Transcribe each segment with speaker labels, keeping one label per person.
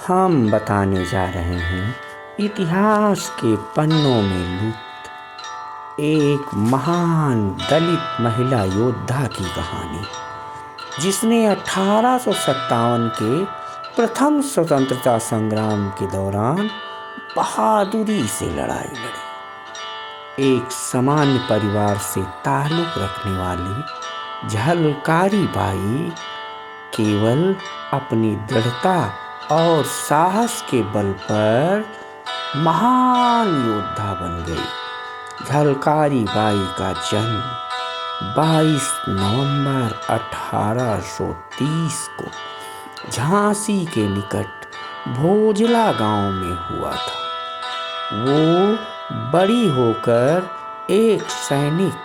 Speaker 1: हम बताने जा रहे हैं इतिहास के पन्नों में लुप्त एक महान दलित महिला योद्धा की कहानी, जिसने 1857 के प्रथम स्वतंत्रता संग्राम के दौरान बहादुरी से लड़ाई लड़ी। एक सामान्य परिवार से ताल्लुक़ रखने वाली झलकारी बाई केवल अपनी दृढ़ता और साहस के बल पर महान योद्धा बन गई। झलकारी बाई का जन्म 22 नवंबर 1830 को झांसी के निकट भोजला गांव में हुआ था। वो बड़ी होकर एक सैनिक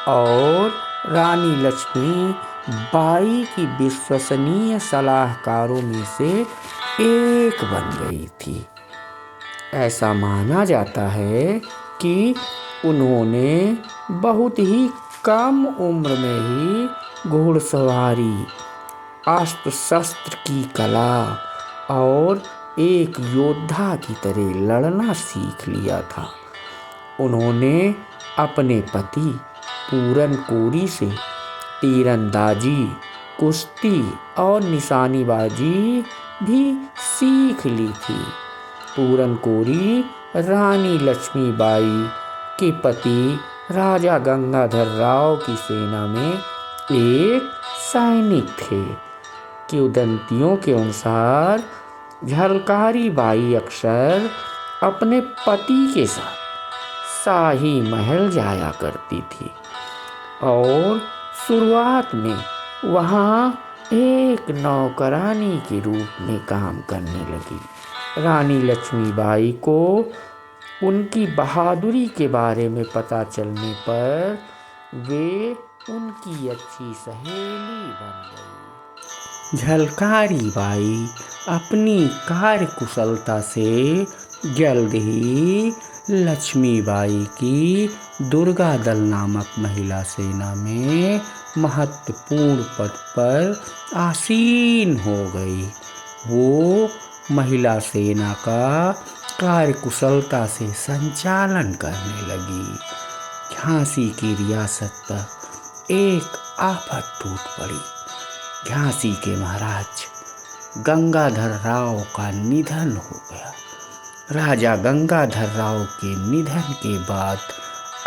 Speaker 1: और रानी लक्ष्मी बाई की विश्वसनीय सलाहकारों में से एक बन गई थी। ऐसा माना जाता है कि उन्होंने बहुत ही कम उम्र में ही घुड़सवारी, अस्त्र शस्त्र की कला और एक योद्धा की तरह लड़ना सीख लिया था। उन्होंने अपने पति पूरन कोरी से तीरंदाजी, कुश्ती और निशानेबाजी भी सीख ली थी। पूरन कोरी रानी लक्ष्मीबाई के पति राजा गंगाधर राव की सेना में एक सैनिक थे। किंवदंतियों के अनुसार झलकारी बाई अक्सर अपने पति के साथ शाही महल जाया करती थी और शुरुआत में वहाँ एक नौकरानी के रूप में काम करने लगी। रानी लक्ष्मीबाई को उनकी बहादुरी के बारे में पता चलने पर वे उनकी अच्छी सहेली बन गई। झलकारी बाई अपनी कार्यकुशलता से जल्द ही लक्ष्मीबाई की दुर्गा दल नामक महिला सेना में महत्वपूर्ण पद पर आसीन हो गई। वो महिला सेना का कार्यकुशलता से संचालन करने लगी। झांसी की रियासत पर एक आफत टूट पड़ी। झांसी के महाराज गंगाधर राव का निधन हो गया। राजा गंगाधर राव के निधन के बाद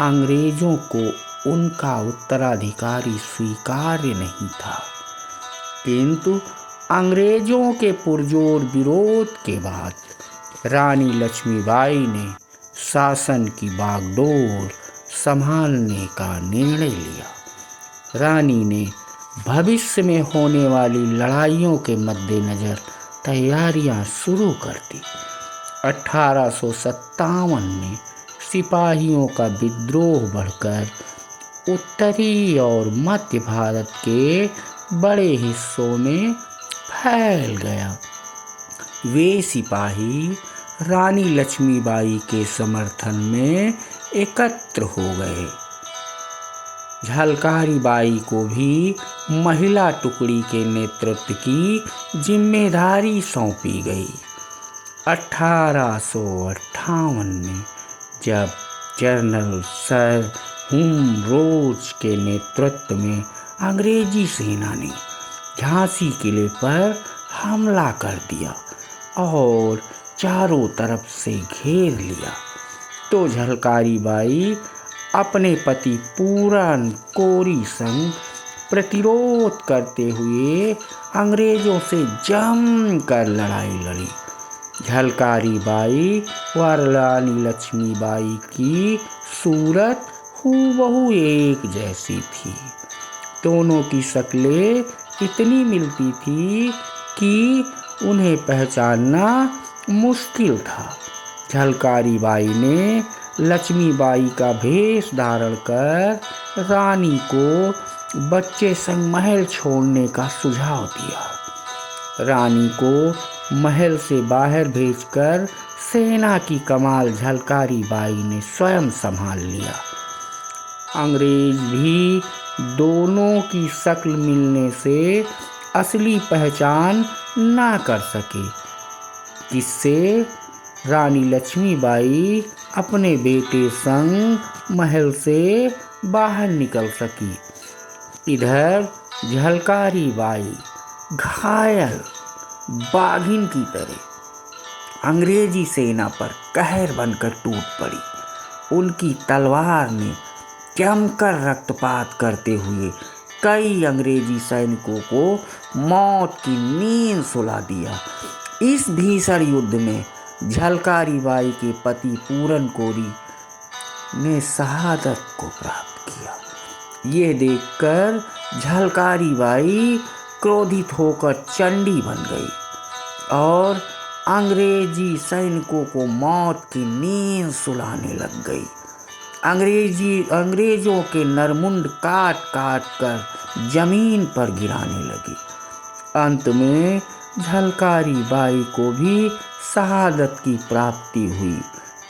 Speaker 1: अंग्रेजों को उनका उत्तराधिकारी स्वीकार्य नहीं था, किंतु अंग्रेजों के पुरजोर विरोध के बाद रानी लक्ष्मीबाई ने शासन की बागडोर संभालने का निर्णय लिया। रानी ने भविष्य में होने वाली लड़ाइयों के मद्देनजर तैयारियां शुरू कर दी। 1857 में सिपाहियों का विद्रोह बढ़कर उत्तरी और मध्य भारत के बड़े हिस्सों में फैल गया। वे सिपाही रानी लक्ष्मीबाई के समर्थन में एकत्र हो गए। झलकारी बाई को भी महिला टुकड़ी के नेतृत्व की जिम्मेदारी सौंपी गई। 1858 में जब जनरल सर हुम रोज के नेतृत्व में अंग्रेजी सेना ने झांसी किले पर हमला कर दिया और चारों तरफ से घेर लिया, तो झलकारी बाई अपने पति पूरन कोरी संग प्रतिरोध करते हुए अंग्रेजों से जमकर लड़ाई लड़ी। झलकारी बाई व रानी लक्ष्मीबाई की सूरत हूबहू एक जैसी थी। दोनों की शक्लें इतनी मिलती थी कि उन्हें पहचानना मुश्किल था। झलकारी बाई ने लक्ष्मीबाई का भेष धारण कर रानी को बच्चे संग महल छोड़ने का सुझाव दिया। रानी को महल से बाहर भेजकर सेना की कमान झलकारी बाई ने स्वयं संभाल लिया। अंग्रेज भी दोनों की शक्ल मिलने से असली पहचान ना कर सके। जिससे रानी लक्ष्मीबाई अपने बेटे संग महल से बाहर निकल सकी। इधर झलकारी बाई घायल बाघिन की तरह अंग्रेजी सेना पर कहर बनकर टूट पड़ी। उनकी तलवार ने जमकर रक्तपात करते हुए कई अंग्रेजी सैनिकों को मौत की नींद सुला दिया। इस भीषण युद्ध में झलकारी बाई के पति पूरन कोरी ने शहादत को प्राप्त किया। यह देखकर झलकारी बाई क्रोधित होकर चंडी बन गई और अंग्रेजी सैनिकों को मौत की नींद सुलाने लग गई। अंग्रेजों के नरमुंड काट काट कर जमीन पर गिराने लगी। अंत में झलकारी बाई को भी शहादत की प्राप्ति हुई।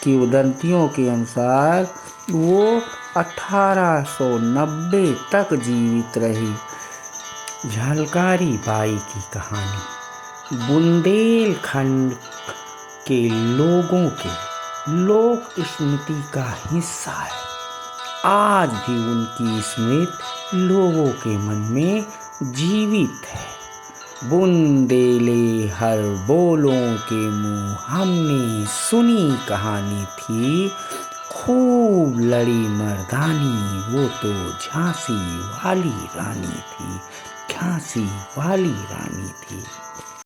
Speaker 1: किंवदंतियों के अनुसार वो 1890 तक जीवित रही। झलकारी बाई की कहानी बुंदेलखंड के लोगों के लोक स्मृति का हिस्सा है। आज भी उनकी स्मृति लोगों के मन में जीवित है। बुंदेले हर बोलों के मुँह हमने सुनी कहानी थी, खूब लड़ी मर्दानी वो तो झांसी वाली रानी थी, झांसी वाली रानी थी।